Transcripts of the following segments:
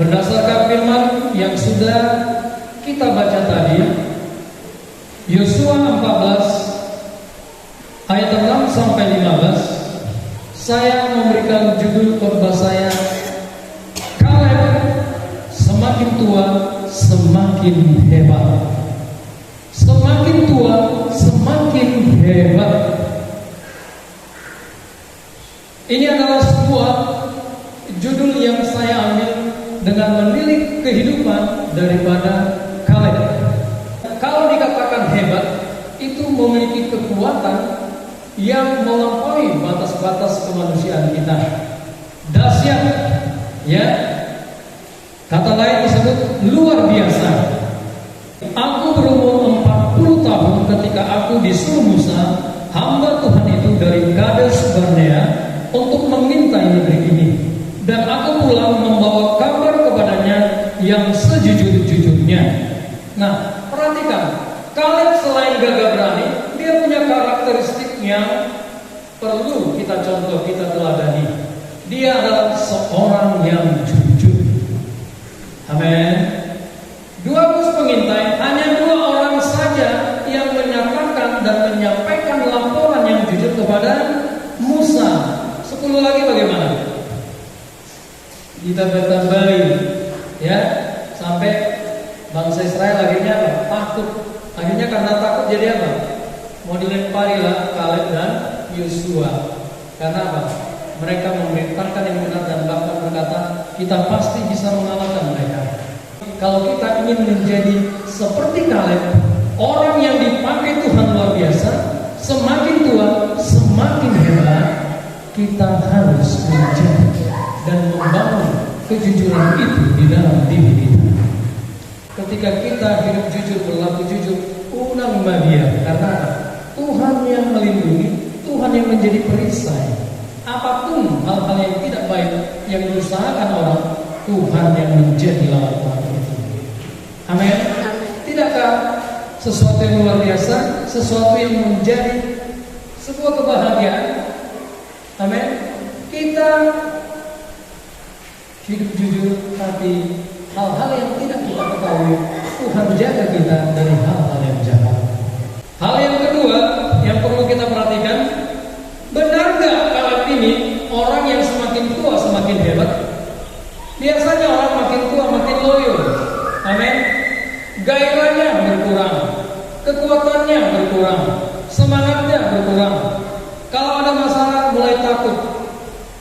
Berdasarkan firman yang sudah kita baca tadi, Yosua 14 ayat 6 sampai 15, saya memberikan judul khotbah saya, Kaleb semakin tua semakin hebat. Semakin tua semakin hebat. Ini adalah sebuah judul yang saya ambil dengan menilik kehidupan daripada Kaleb. Kalau dikatakan hebat, itu memiliki kekuatan yang melampaui batas-batas kemanusiaan kita. Dahsyat, ya. Kata lain disebut luar biasa. Aku berumur 40 tahun ketika aku disuruh Musa, hamba Tuhan itu, dari Kades Barnea untuk mengintai negeri ini. Dan aku pulang membawa kabar kepadanya yang sejujur-jujurnya. Nah, perhatikan, Kaleb selain gagah berani, dia punya karakteristik yang perlu kita contoh, kita teladani. Dia adalah seorang yang jujur. Amin. 12 pengintai, hanya 2 orang saja yang menyatakan dan menyampaikan laporan yang jujur kepada Musa. 10 lagi bagaimana? Kita bertambah, ya, sampai bangsa Israel akhirnya apa? Takut. Akhirnya karena takut jadi apa? Mau dilemparilah Kaleb dan Yosua. Karena apa? Mereka memerintahkan yang benar dan bahkan berkata, kita pasti bisa mengalahkan mereka. Kalau kita ingin menjadi seperti Kaleb, orang yang dipakai Tuhan luar biasa, semakin tua semakin hebat, kita harus menjaga dan membangun kejujuran itu di dalam diri kita. Ketika kita hidup jujur, berlaku jujur, unang madia, karena Tuhan yang melindungi, Tuhan yang menjadi perisai. Apapun hal-hal yang tidak baik yang diusahakan orang, Tuhan yang menjadi lawan orang itu. Amin. Tidakkah sesuatu yang luar biasa, sesuatu yang menjadi sebuah kebahagiaan? Amin. Kita hidup jujur, tapi hal-hal yang tidak kita ketahui, Tuhan jaga kita dari hal-hal yang jahat. Hal yang kedua yang perlu kita perhatikan, benar gak Kaleb ini orang yang semakin tua semakin hebat? Biasanya orang makin tua makin loyo. Amin. Gairahnya berkurang, kekuatannya berkurang, semangatnya berkurang. Kalau ada masalah mulai takut,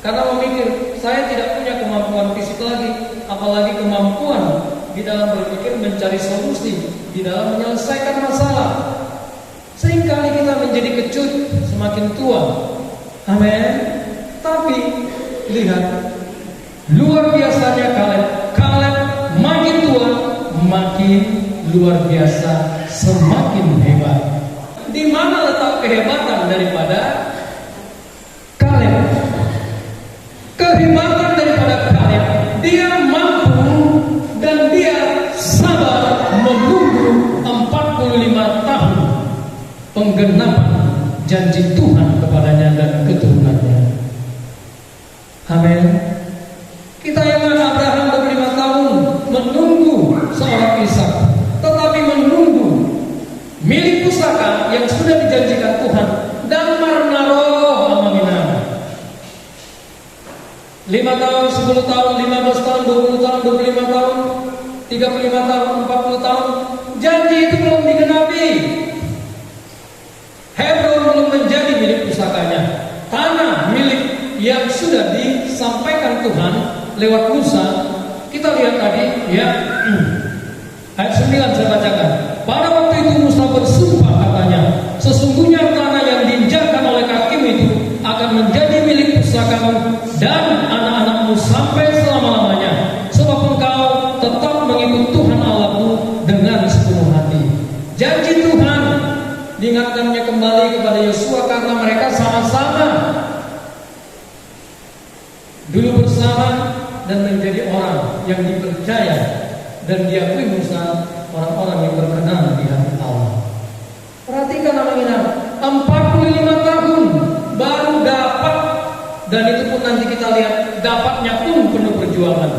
karena memikir saya tidak punya kemampuan fisik lagi, apalagi kemampuan di dalam berpikir, mencari solusi, di dalam menyelesaikan masalah. Seringkali kita menjadi kecut semakin tua. Amin. Tapi lihat, luar biasanya Kaleb. Kaleb makin tua makin luar biasa, semakin hebat. Di mana letak kehebatan daripada Kaleb? Kehebatan daripada Kaleb, dia mampu dan dia sabar menunggu 45 tahun penggenapan janji Tuhan kepadanya dan keturunannya. Amin. Kita ingat Abraham 25 tahun menunggu seorang Ishak, tetapi menunggu milik pusaka yang sudah dijanjikan Tuhan, dan marnaroh amamina. 5 tahun, 10 tahun, 15 tahun, 20 tahun, 25 tahun, 35 tahun, 40 tahun, janji itu belum digenapi. Hebron belum menjadi milik pusakanya. Tanah milik yang sudah disampaikan Tuhan lewat Musa. Kita lihat tadi, ya, ayat 9 saya bacakan. Pada waktu itu Musa bersumpah, katanya, sesungguhnya tanah yang diinjakkan oleh kakimu itu akan menjadi milik pusakamu dan anak-anakmu sampai selama-lamanya, sebab engkau tetap mengikut Tuhan Allahmu dengan sepenuh hati. Janji Tuhan diingatkannya kembali kepada Yosua karena mereka sama-sama dulu bersama dan menjadi orang yang dipercaya dan diakui Musa, orang-orang yang berkenan di hati Allah. Perhatikan namanya, 45 tahun baru dapat, dan itu pun nanti kita lihat dapatnya pun penuh perjuangan.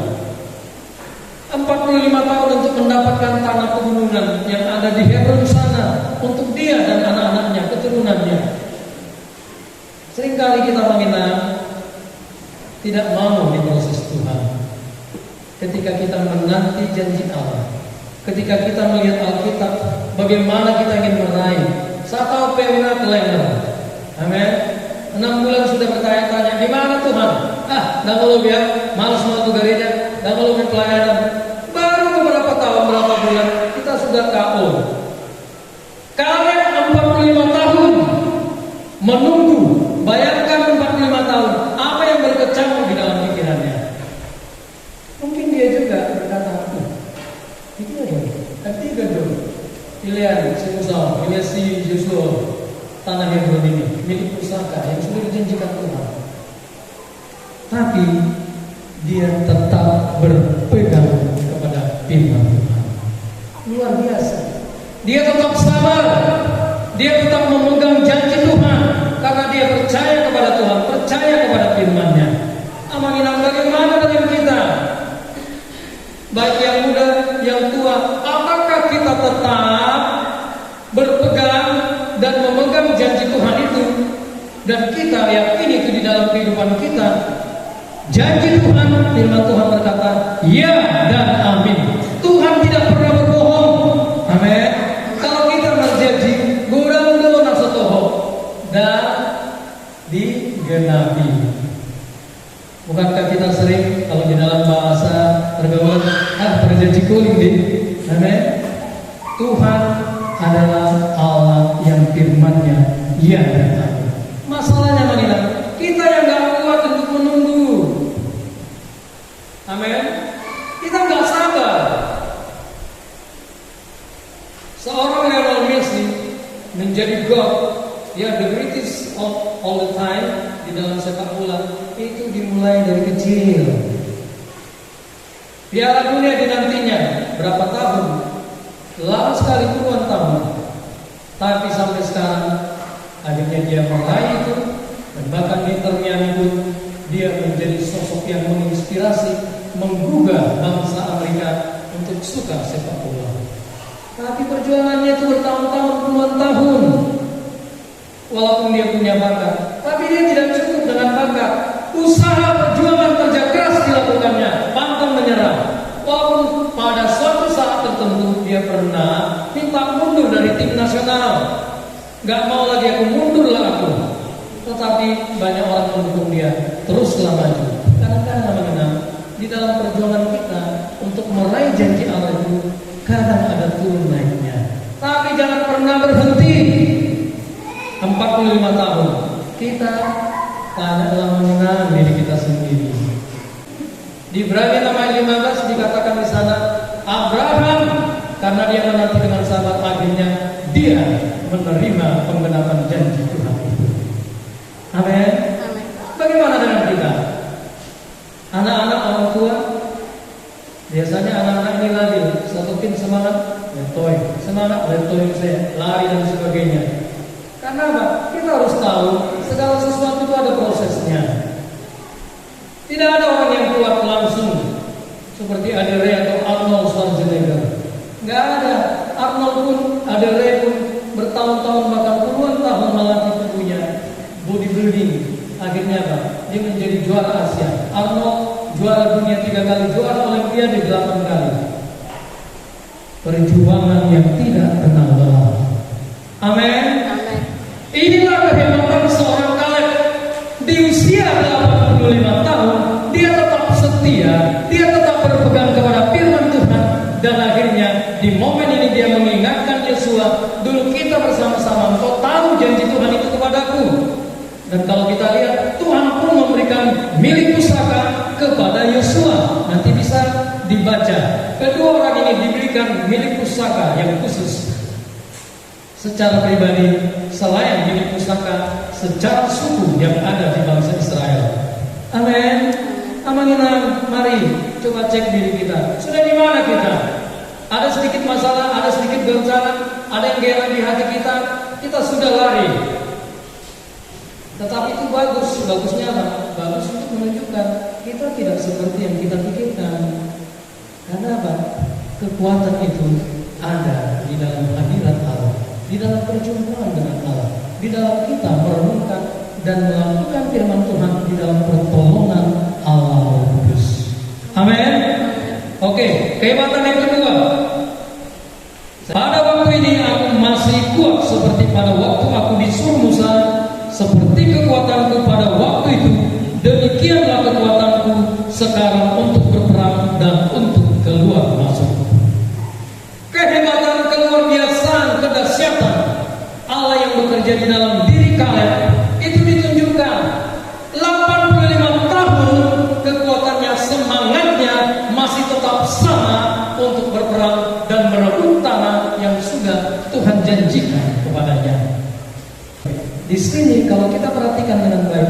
ada di Hebron sana untuk dia dan anak-anaknya, keturunannya. Seringkali kita menghina, tidak mau diproses Tuhan. Ketika kita menanti janji Allah, ketika kita melihat Alkitab, bagaimana kita ingin meraih. Saya tahu pernah kelengger. Amin. 6 bulan sudah bertanya-tanya, di mana Tuhan? Dah belum ya, malas mau ke gereja, dah belum pelayanan. Baru beberapa tahun, berapa bulan, kita sudah KO. Kalian 45 tahun menunggu. Bayangkan 45 tahun, apa yang berkecamuk di dalam pikirannya? Mungkin dia juga berkata, itu aja, tiga dong. Pilihan si Musa, pilihan si Yosua, tanah Hebron ini milik pusaka yang sudah dijanjikan Tuhan. Tapi dia tetap berpegang kepada firman Tuhan. Luar biasa. Dia tetap sabar. Dia tetap memegang janji Tuhan karena dia percaya kepada Tuhan, percaya kepada firman-Nya. Amanginang, bagaimana dengan kita? Baik yang muda, yang tua, apakah kita tetap berpegang dan memegang janji Tuhan itu? Dan kita yakini itu di dalam kehidupan kita. Janji Tuhan, firman Tuhan berkata, ya dan amin. Tuhan tidak pernah berbohong. Amin. Kalau kita berjanji, gurang-gurang nasotoho dan digenapi. Bukankah kita sering kalau di dalam bahasa pergaulan berjanji kuling di? Amin. Tuhan adalah Allah yang firman-Nya ya dan amin. Masalahnya mana? Kita yang gak kuat untuk menunggu. Amin. Kita gak sabar. Seorang Lionel Messi menjadi God, dia the greatest of all the time di dalam sepak bola, itu dimulai dari kecil. Piala Dunia dinantinya berapa tahun? Lama sekali, puluhan tahun. Tapi sampai sekarang akhirnya dia meraih itu, dan bahkan di Inter Miami pun dia menjadi sosok yang menginspirasi, menggugah bangsa Amerika untuk suka sepak bola. Tapi perjuangannya itu bertahun-tahun, puluhan tahun. Walaupun dia punya bakat, tapi dia tidak cukup dengan bakat. Usaha, perjuangan, kerja keras dilakukannya, pantang menyerah. Walaupun pada suatu saat tertentu dia pernah minta mundur dari tim nasional. Gak mau lagi, aku mundur lah aku. Tetapi banyak orang mendukung dia, teruslah maju. Kadang-kadang mengenal di dalam perjuangan kita untuk meraih janji Allah itu, kadang ada turun naiknya. Tapi jangan pernah berhenti. 45 tahun kita adalah mengenal diri kita sendiri. Di Ibrani 6:15 dikatakan di sana, Abraham karena dia menanti dengan sabar, akhirnya dia menerima penggenapan janji Tuhan itu. Amin. Bagaimana dengan kita? Anak-anak, orang tua, biasanya anak-anak ini lagi satu tim semangat, letoy, semangat letoy saya, lari dan sebagainya. Karena apa? Kita harus tahu segala sesuatu itu ada prosesnya. Tidak ada orang yang kuat langsung seperti Adere atau Arnold Schwarzenegger. Nggak ada. Arnold pun, Adere pun bertahun-tahun bahkan puluhan tahun melatih tubuhnya, bodybuilding. Akhirnya apa? Dia menjadi juara Asia. Arnold juara dunia 3 kali, juara Olimpiade 8 kali. Perjuangan yang tidak kenal lelah. Amin. Inilah kehebatan seorang Kaleb. Di usia 85 tahun, dia tetap setia, dia tetap berpegang kepada firman Tuhan. Dan akhirnya di momen ini dia mengingatkan Yosua, dulu kita bersama-sama, engkau tahu janji Tuhan itu kepadaku. Dan kalau kita lihat, Tuhan pun memberikan milik pusaka kepada Yosua. Nanti bisa dibaca. Kedua orang ini diberikan milik pusaka yang khusus. Secara pribadi, selain milik pusaka, secara suku yang ada di bangsa Israel. Amin. Amanginang, mari coba cek diri kita. Sudah di mana kita? Ada sedikit masalah, ada sedikit goncangan, ada yang gerak di hati kita. Kita sudah lari. Tetapi itu bagus. Bagusnya apa? Bagus untuk menunjukkan kita tidak seperti yang kita pikirkan. Karena apa? Kekuatan itu ada di dalam dalam perjumpaan dengan Allah, di dalam kita merenungkan dan melakukan firman Tuhan di dalam pertolongan Allah Kudus. Amin. Oke, kehebatan yang kedua. Pada waktu ini aku masih kuat seperti pada waktu aku disuruh Musa, seperti kekuatanku pada waktu itu, demikianlah kekuatanku sekarang untuk berperang dan untuk keluar masuk. Kehebatan, keluar biasaan, kedahsyatan Allah yang bekerja di dalam diri Kaleb itu ditunjukkan. 85 tahun kekuatannya, semangatnya masih tetap sama untuk berperang dan merebut tanah yang sudah Tuhan janjikan kepadanya. Di sini kalau kita perhatikan dengan baik,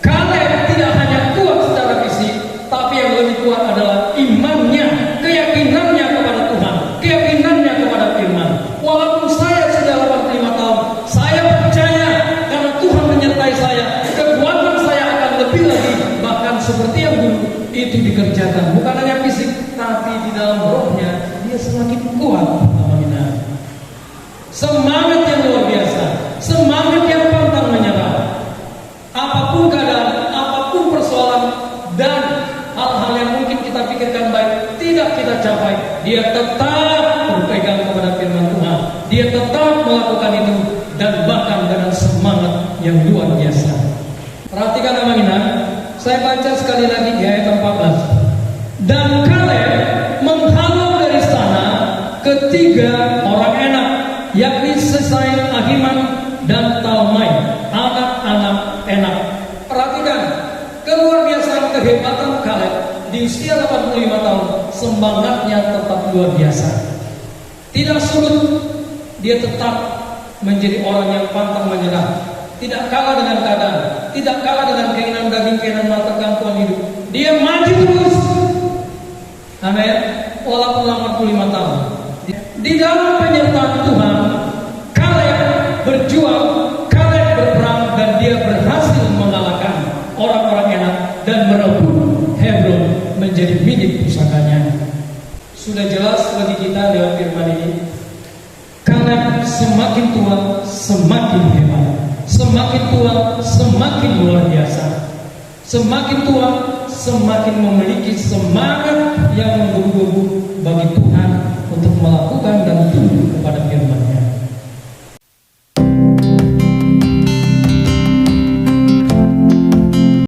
Kaleb tidak hanya kuat secara fisik, tapi yang lebih kuat adalah imannya, keyakinannya kepada Tuhan, keyakinannya kepada firman. Walaupun saya sudah 85 tahun, saya percaya karena Tuhan menyertai saya, kekuatan saya akan lebih lagi, bahkan seperti yang dulu itu dikerjakan. Bukan hanya fisik, tapi di dalam rohnya dia semakin kuat. Semangat yang luar biasa, semangat yang pantang menyerah. Apapun keadaan, apapun persoalan dan hal-hal yang mungkin kita pikirkan baik tidak kita capai, dia tetap berpegang kepada firman Tuhan. Dia tetap melakukan itu dan bahkan dengan semangat yang luar biasa. Perhatikan Amina, saya baca sekali lagi di ayat 14. Dan Kaleb menghalau dari sana ketiga orang enak, yakni Sesai, Ahiman, dan Talmai, anak-anak enak. Perhatikan keluar biasaan kehebatan Kaleb di usia 85 tahun, semangatnya tetap luar biasa. Tidak surut, dia tetap menjadi orang yang pantang menyerah, tidak kalah dengan keadaan, tidak kalah dengan keinginan daging, keinginan mata, gangguan hidup. Dia maju terus. Amin. Walaupun 85 tahun. Di dalam penyertaan Tuhan, Kaleb berjuang, Kaleb berperang, dan dia berhasil mengalahkan orang-orang enak dan merebut Hebron menjadi milik pusakanya. Sudah jelas bagi kita lewat firman ini, Kaleb semakin tua semakin hebat, semakin tua semakin luar biasa, semakin tua semakin memiliki semangat yang menggebu-gebu bagi Tuhan untuk melakukan dan tunduk kepada firman.